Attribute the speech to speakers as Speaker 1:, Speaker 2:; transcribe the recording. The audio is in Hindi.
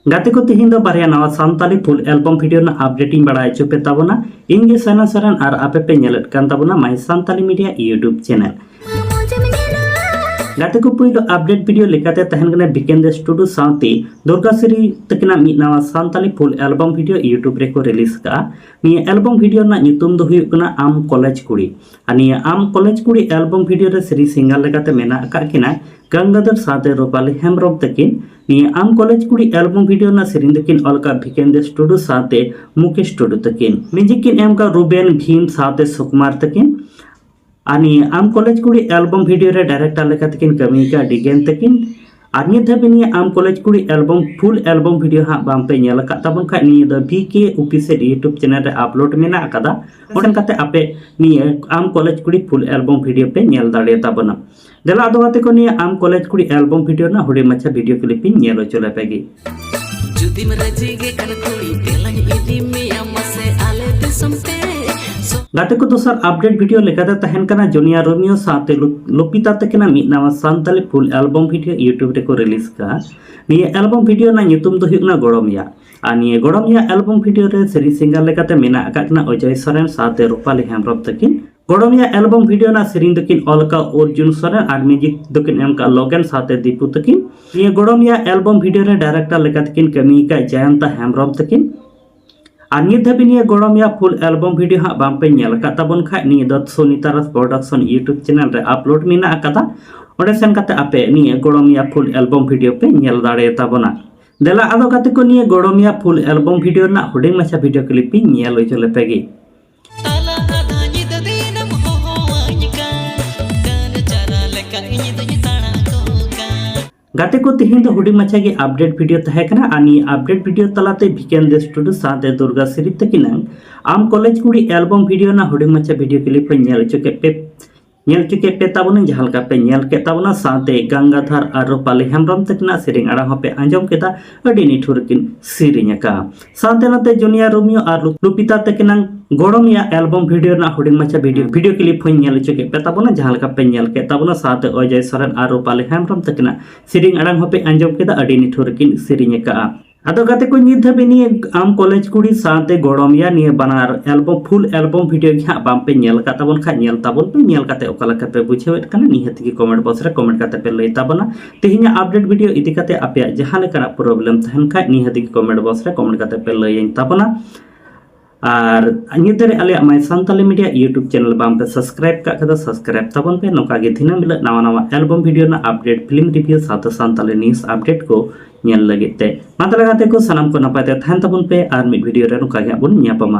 Speaker 1: गाते को तिहिन दो बारिया नवा सांताली फुल एल्बम वीडियो ना अपडेटिंग बढ़ाई चुपे ताबोना इनगे सैलेन सोरेन और आपे पे नेलत कान ताबोना my Santali media YouTube channel गाते को पुइलो अपडेट वीडियो लेकाते तहन गने बिकेंदे स्टूडियो साउती दुर्गा श्री तकना मी नवा Santali full album video YouTube रे को रिलीज का मी एल्बम वीडियो ना ᱧᱩᱛᱩᱢ दो हुयुग कना आम कॉलेज कुड़ी अनि आम कॉलेज कुड़ी एल्बम वीडियो रे श्री सिंगर लेकाते मेना का किना गंगाधर साथे रूपाली हेमब्रम तकिन नि आम कॉलेज कुड़ी एल्बम वीडियो ना सेरिन तकिन अलका बिकेंदे स्टूडियो साथे मुकेश स्टूडियो तकिन म्यूजिक एम का रूबेन भीम साथे सुकुमार तकिन अनि आम कॉलेज कुड़ी एल्बम वीडियो रे डायरेक्टर लेका तकिन कमी का डिगेन तकिन और निये धाबिनी आम कॉलेज कुड़ी एल्बम फुल एल्बम वीडियो हा बाम पे नेल का ताबन खा निये द बीके ऑफिशियल यूट्यूब चैनल रे अपलोड मेना अकादा ओडन काते आपे निये आम कॉलेज कुड़ी फुल एल्बम वीडियो पे नेल दाड़े ताबना देला आदो गाते को निये आम कॉलेज कुड़ी एल्बम वीडियो ना हुडी मच्छा वीडियो क्लिप नेल चले पेगी जुदी मरजी गे कन कुड़ी तेलानी इदी में अमसे आले दिसमते गाते को दोसर अपडेट वीडियो लेकाते तहन कना जुनिया रोमियो साथे लुपिता तकना मी नवा Santali full album video YouTube रे को रिलीज का निये एल्बम वीडियो ना ᱧᱩᱛᱩᱢ दो हुयुगना गोड़म या आ निये गोड़म या एल्बम वीडियो रे सेरी सिंगर लेकाते मेना अकाकना अजय सोरेन साथे रूपाली हेमब्रम तकिन गोड़म या एल्बम वीडियो ना सेरिन दकिन अलका अर्जुन सोरेन और म्यूजिक दकिन एम का लोगन साथे दीपू तकिन निये गोड़म या एल्बम वीडियो रे डायरेक्टर लेकातकिन कमी का जयंता हेमब्रम तकिन और निये धाबिनी गोड़म या फुल एल्बम वीडियो हा बाम पे नेल का ताबन खा निये द सोनीतारस प्रोडक्शन यूट्यूब चैनल रे अपलोड मेना अकादा ओडे सेन काते आपे निये गोड़म या फुल एल्बम वीडियो पे नेल दाड़े ताबना देला आदो काते को निये गोड़म या फुल एल्बम वीडियो ना हुडिंग माछा वीडियो क्लिप नेल चले पेगी गाते को तिहिन दो हुडी मच्छा की अपडेट वीडियो तहे कना आनी अपडेट वीडियो तलाते बिकेंदे स्टूडियो साथे दुर्गा श्री तकिना आम कॉलेज कुड़ी एल्बम वीडियो ना हुडी मच्छा वीडियो क्लिप नेल चुके पे ताबोना जहां का पे नेल के ताबोना साथे गंगाधर और रूपाली हेमब्रम तकिना सेरिंग अड़ा पे आंजम केदा अडी निठुरकिन सिरिंग का साथे नाते जुनिया रोमियो और लुपिता तकिना गोड़म या एल्बम वीडियो ना हुडी मच्छा वीडियो क्लिप नेल चुके पे ताबोना जहां का पे नेल के ताबोना साथे अजय सोरेन और रूपाली हेमब्रम तकिना सेरिंग अड़ा पे आंजम केदा अडी निठुरकिन सिरिंग का आदो गाते को नित धाबिनी आम कॉलेज कुड़ी साथे गोड़म या निये बनार एल्बम फुल एल्बम वीडियो घा बाम पे नेल का ताबन खा नेल ताबन पे नेल काते ओकला का पे बुझेवेत कना निहत की कमेंट बॉक्स रे कमेंट काते पे लई ताबना तेहिना अपडेट वीडियो इदि काते आपया जहां लेकना प्रॉब्लम तहन खा निहत की कमेंट बॉक्स रे कमेंट काते पे लई ताबना और नितरे आले माय सांताली मीडिया यूट्यूब चैनल बाम पे सब्सक्राइब का कदा सब्सक्राइब ताबन पे नोका गे दिना मिल नवा नवा एल्बम वीडियो ना अपडेट फिल्म रिव्यू साथे सांताली न्यूज़ अपडेट को नेल लगिते मातला गाते को सनम को नपाते थान ताबन पे आर मिड वीडियो रे नोका गे बन न्यापमा।